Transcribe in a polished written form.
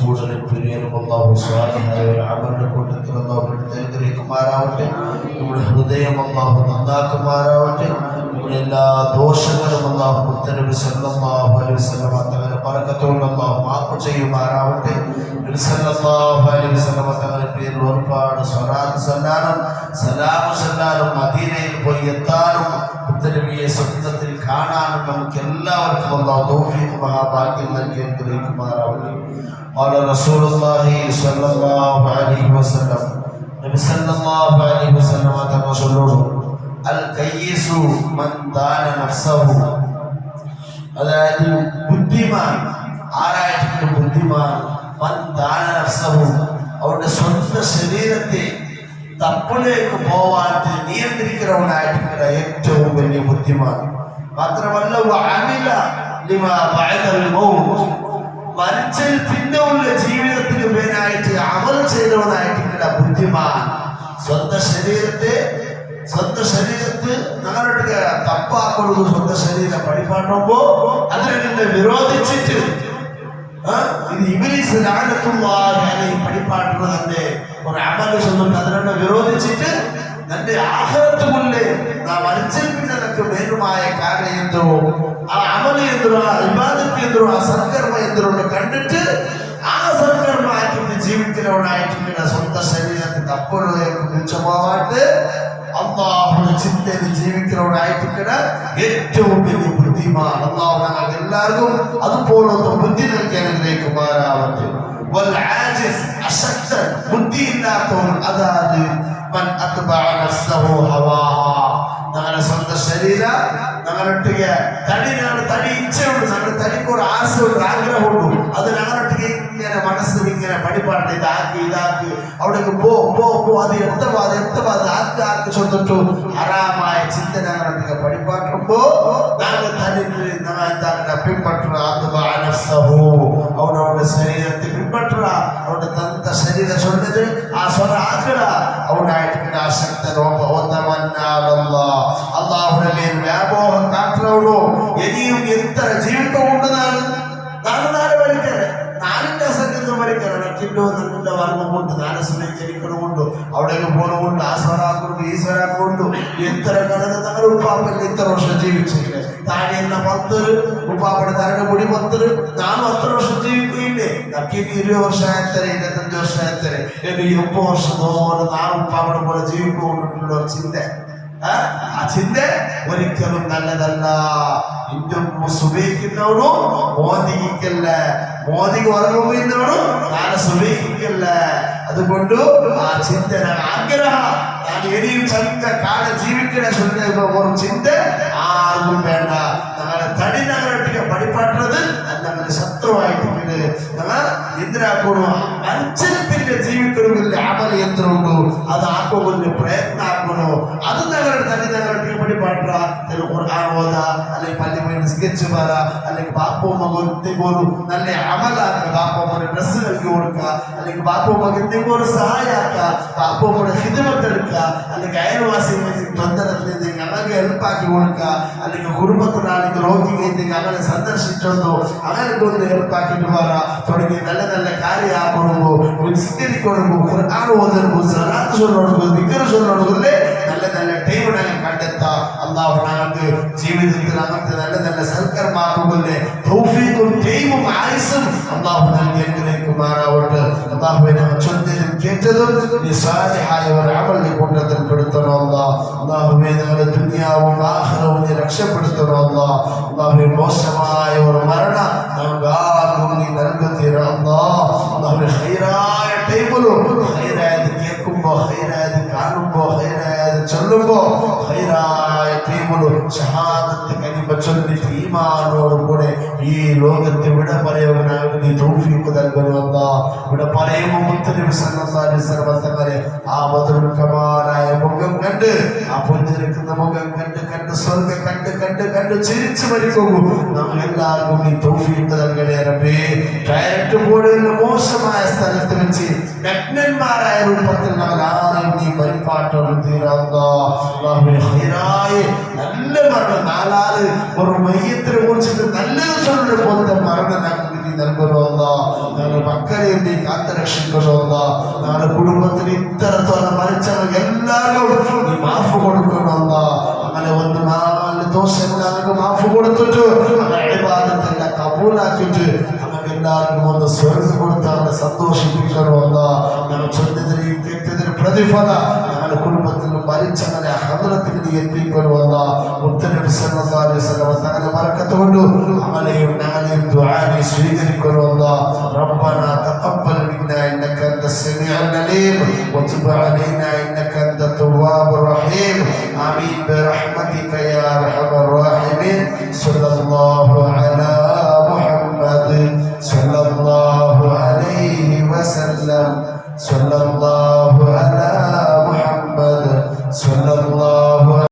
കൂടുതൽ പ്രിയനും അല്ലാഹു സ്വാലിഹായ ഒരു അമലിന്റെ കൂട്ടത്തിൽ അല്ലാഹു പെടുത്തി അനുഗ്രഹിക്കുമാറാവട്ടെ. നമ്മുടെ ഹൃദയം അല്ലാഹു നന്നാക്കുമാറാവട്ടെ. നമ്മുടെ എല്ലാ ദോഷങ്ങളും അല്ലാഹു മുത്തനബി സല്ലല്ലാഹു അലൈഹി വസല്ലം തങ്ങളുടെ ബറക്കത്തുകൊണ്ട് അല്ലാഹു മാപ്പ് ചെയ്യുമാറാവട്ടെ. നബി സല്ലല്ലാഹു അലൈഹി വസല്ലം തങ്ങളുടെ പേരിൽ ഒരുപാട് സ്വലാത്ത് സല്ലാനും സലാം സല്ലാനും മദീനയിൽ പോയി എത്താനും മുത്തനബിയെ സ്വപ്നത്തിൽ കാണാനും നമുക്ക് എല്ലാവർക്കും അല്ലാഹു തൗഫീഖ് മഹാഭാഗ്യം നൽകി അനുഗ്രഹിക്കുമാറാവട്ടെ. ഖാല റസൂലുള്ളാഹി സ്വല്ലല്ലാഹു അലൈഹി വസല്ലം നബി സല്ലല്ലാഹു അലൈഹി വസല്ലം തങ്ങൾ ചൊല്ലുന്നു, അൽ കയ്യിസു മൻ ദാന നഫ്സഹു. അതായത് ബുദ്ധിമാൻ ആരായിട്ട് ബുദ്ധിമാൻ മൻ ദാന നഫ്സഹു, അവരുടെ സ്വന്തം ശരീരത്തെ തപ്പിലേക്ക് പോവാൻ നിയന്ത്രിക്കുന്നവനായിട്ടുള്ള ഏറ്റവും വലിയ ബുദ്ധിമാൻ. മാത്രമല്ല അമില ലിമാ ബഅദൽ മൗത്ത്, മരിച്ചതിൽ പിന്നെ ഉള്ള ജീവിതത്തിന് പേരായിട്ട് അമൽ ചെയ്തവനായിട്ടുള്ള ബുദ്ധിമാൻ. സ്വന്തം ശരീരത്തെ ഞങ്ങളുടെ തപ്പാക്കൊടുക്കും. സ്വന്തം ശരീരം പഠിപ്പാട്ടുമ്പോ അതിനെ വിരോധിച്ചിട്ട് ഇത് ഇബ്ലീസ് ലഅനത്തുല്ലാഹി അലൈഹി പഠിപ്പാട്ടുന്നത് തന്നെ ഒരു അമൽ ചൊല്ലിട്ട് അതിനെ വിരോധിച്ചിട്ട് തന്റെ ആഖിറത്തുമുള്ളേ നാ മരിച്ചതിൽ പിന്നെ നമുക്ക് വേണ്ടുമായ കാര്യം എന്തോ ആ അമല് എന്തോ ആ ഇബാദത്ത് എന്തോ ആ സൽക്കർമ്മ എന്തോ കണ്ടിട്ട് ആ സൽക്കർമ്മമായിട്ട് ജീവിക്കുന്നവനായിട്ടുള്ള സ്വന്തം ശരീരത്തെ തപ്പുകളിലേക്ക് വിളിച്ചു പോവാട്ട് അള്ളാഹുവിന്റെ ചിന്തയിൽ ജീവിക്കുന്നവനായിട്ടുള്ള ഏറ്റവും വലിയ ബുദ്ധിമാൻ. അള്ളാഹു ഞങ്ങൾക്ക് എല്ലാവർക്കും അതുപോലത്തെ ബുദ്ധി നൽകി അനുഗ്രഹിക്കുമാറാവട്ടെ. അശക്തൻ ബുദ്ധിയില്ലാത്തവൻ അതായത് മൻ അത്ബഅ നഫ്സഹു ഹവാഹ, ഞങ്ങളുടെ സ്വന്തം ശരീരം ഞങ്ങളൊട്ടിಗೆ തടി ഇച്ഛയുണ്ട്, ഞങ്ങളുടെ തടിക്ക് ഒരു ആശയുണ്ട്, ആഗ്രഹമുണ്ട്. അത് ഞങ്ങളൊട്ടിಗೆ ഇങ്ങനെ മനസ്സിൽ ഇങ്ങനെ പടിപ്പാട്ട് ഇതാക്കി അവിടേക്ക് പോ അത് എത്തവാത് ആക്കി ചൊന്നിട്ടു ഹറാമായ ചിന്ത ഞങ്ങളൊട്ടിಗೆ പടിപ്പാട്ടുമ്പോ ഞങ്ങൾ തനിക്ക് ഞങ്ങൾ പിൻപറ്റുക. അവനവന്റെ ശരീരത്തെ പിൻപറ്റുക, അവന്റെ തന്ത ശരീരം ചൊന്നത് ആ സ്വര ആക്കുക. അവനായിട്ട് ആശക്തൻ അള്ളാഹുടെ മേൽ വ്യാമോഹം കാട്ടുന്നവനോ ഇനിയും എത്ര ജീവിതമുണ്ടെന്നാണ് നാളെ മരിക്കണേ. നാലിന്റെ അസംഖ്യം മരിക്കണം. കില്ലോ നല്ല വർമ്മമുണ്ട്, നാലസുനെ ജനിക്കണമുണ്ട്, അവിടേക്ക് പോകണമുണ്ട്, ആ സ്വരാക്കുണ്ട് ഈ സ്വരാക്കുണ്ട്. എത്ര കടന്ന് ഞങ്ങൾ ഉപ്പാപ്പൻ ഇത്ര വർഷം ജീവിച്ചില്ലേ? താഴെ എന്ന 10 ഉപ്പാപ്പയുടെ തരുടെ മുടി 10 നാനും അത്ര വർഷം ജീവിക്കുകയില്ലേ? നക്കിന് 20 വർഷം ആയത്തരെ 25 വർഷം ആയത്തരെ 30 വർഷം തോന്നുന്നു നാനും ഉപ്പാപ്പയുടെ പോലെ ജീവിക്കൊണ്ടിട്ടുള്ള ചിന്ത. ആ ചിന്ത ഒരിക്കലും നല്ലതല്ല. ഇന്ത്യൻ സുബഹിക്കുന്നവനോ മോദിക്കല്ല, മോദിക്ക് ഉറങ്ങുന്നവനോ നാളെ സുബഹിക്കല്ല. അതുകൊണ്ട് ആ ചിന്ത ആഗ്രഹം ഞാൻ ഇനിയും ചന്ത കാലം ജീവിക്കണ ഒരു ചിന്ത ആർക്കും വേണ്ട. ഞങ്ങളെ തടി ഞങ്ങളൊട്ടിಗೆ പഠിപ്പാട്ടുന്നത് ഞങ്ങളുടെ ശത്രുവായിട്ട് ഞങ്ങൾ എന്തിനാക്കണോ മനുഷ്യന്റെ ജീവിക്കണമെങ്കിൽ അമൽ യന്ത്രമുണ്ടോ അത് ആക്കുമ്പോൾ പ്രയത്നം ആക്കണോ. അത് ഞങ്ങളുടെ തടി ഞങ്ങളൊട്ടിಗೆ പഠിപ്പാട്ട ഖുർആൻ ഓത, അല്ലെങ്കിൽ പള്ളി പോയി സ്കെച്ച് പറ, അല്ലെങ്കിൽ ബാപ്പുമ്മ എന്തെങ്കിലും നല്ല അമലാക്കുക, ബാപ്പുമ്മയുടെ ഡ്രസ്സ് നൽകി കൊടുക്കുക, അല്ലെങ്കിൽ ബാപ്പുമ്മക്ക് എന്തെങ്കിലും ഒരു സഹായമാക്കുക, ബാപ്പുമ്മയുടെ ഹിദമത്ത് എടുക്കുക, അല്ലെങ്കിൽ അയൽവാസി തൊന്തരത്തിൽ ഞങ്ങൾക്ക് ഹെൽപ്പാക്കി കൊടുക്കുക, അല്ലെങ്കിൽ കുടുംബത്തിനാണെങ്കിൽ രോഗിക്ക് അങ്ങനെ സന്ദർശിച്ചൊന്നോ അങ്ങനെ ഒന്ന് ഹെൽപ്പാക്കിട്ട് പറ തുടങ്ങി നല്ല നല്ല കാര്യമാക്കണമോ, വിസ്തരിക്കണമോ, ഖുർആൻ ഓതണമോ, സലാത്ത് ചൊല്ലണമോ, ദിക്ർ ചൊല്ലണമല്ലേ നല്ല നല്ല ടൈം ഞങ്ങൾ കണ്ടെത്താം. അല്ലാഹു ഞങ്ങൾക്ക് ജീവിതത്തിൽ അങ്ങനത്തെ നല്ല നല്ല സൽക്കർമാക്കുമല്ലേ തൗഫീഖും ടൈമും ആയുസ്സും അല്ലാഹു നൽകി അനുഗ്രഹിക്കുമാറാവട്ടെ. അല്ലാഹുവേ ഞങ്ങൾ ചൊല്ലിയതും കേട്ടതും നീ സാലിഹായ ഒരു അമലിനെ കൂട്ടത്തിൽ പെടുത്തണം അല്ലാഹ്. അല്ലാഹുവേ ഞങ്ങളുടെ ദുനിയാവും ആഖിറവും നീ രക്ഷപ്പെടുത്തണം അല്ലാഹ്. അല്ലാഹുവേ മോശമായ ഒരു മരണം ഞങ്ങൾക്ക് ആർക്കും നീ നൽകത്തീരണം അല്ലാഹ്. അല്ലാഹുവേ ഹൈറായ ടൈമിലും ഹൈറായത് കേൾക്കുമ്പോൾ ഹൈറായത് കാണുമ്പോൾ ഹൈറായത് ചൊല്ലുമ്പോ ഹൈറായ ടൈമിലും ഷഹാദത്ത് കലിമ ചൊല്ലിട്ട് ഈമാനോട് കൂടെ ഈ ലോകത്തെ വിട പറയുവാനാണ് നീ തൗഫീഖ് നൽകണം അല്ലാഹ്. ഇവിടെ പറയുമ്പോൾ മുത്തനബി സല്ലല്ലാഹു അലൈഹി വസല്ലം തങ്ങളെ ആ ബദറുൽ കമാലായ മുഖം കണ്ട്, ആ പുഞ്ചിരിക്കുന്ന മുഖം കണ്ട് സ്വർഗ്ഗം കണ്ട് ചിരിച്ചു മരിക്കുന്നു. നമ്മൾ എല്ലാവർക്കും നീ തൗഫീഖ് നൽകണേ റബ്ബേ. ഡയറക്റ്റ് പോലുള്ള മോശമായ സ്ഥലത്ത് വെച്ച് നഗ്നന്മാരായ രൂപത്തിൽ നമ്മൾ ആരെയും നീ പരിപാട്ടോട് തീരാ. നല്ല മരണം നാലാല് ഒരു മയ്യത്തിനെ കുറിച്ചിട്ട് നല്ലത് ചൊല്ലുന്ന പോലത്തെ മരണം ഞങ്ങൾക്ക് നീ നൽകണമല്ല. ഞങ്ങളുടെ മക്കളെ നരകത്തിൽ നീ കാത്തുരക്ഷിക്കണമെന്ന നാളെ കുടുംബത്തിൽ ഇത്തരത്തോളം മരിച്ചവർ എല്ലാവരും നീ മാഫ് കൊടുക്കണമെന്ന അങ്ങനെ ഒന്ന് 4 ദോഷങ്ങൾ ഞങ്ങൾക്ക് മാഫ് കൊടുത്തിട്ട് അങ്ങനെ ഇബാദത്തെല്ലാം കബൂലാക്കിയിട്ട് അങ്ങനെ എല്ലാവർക്കും ഒന്ന് സ്വർഗ്ഗം കൊടുത്ത് അങ്ങനെ സന്തോഷിപ്പിക്കണമെന്ന ഞങ്ങൾ ചൊല്ലിയതിനെയും കേട്ടതിന് പ്രതിഫല ഞങ്ങളുടെ കുടുംബത്തിൽ മരിച്ചങ്ങനെ ഹദ്റത്തിൽ നീ എത്തിക്കണമെന്ന മുത്തനബി സല്ലല്ലാഹു അലൈഹി വസല്ലം തങ്ങളുടെ ബറക്കത്ത് കൊണ്ട് അമലയും ഞങ്ങളെയും ദുആ നീ സ്വീകരിക്കണമെന്ന റബ്ബനാ തഖബ്ബൽ മിന്നാ ഇന്നക അൻത സമീഉൽ അലീം വതുബ് അലൈനാ ഇന്നക അൻത തവ്വാബുർ റഹീം ആമീൻ ബിറഹ്മതിക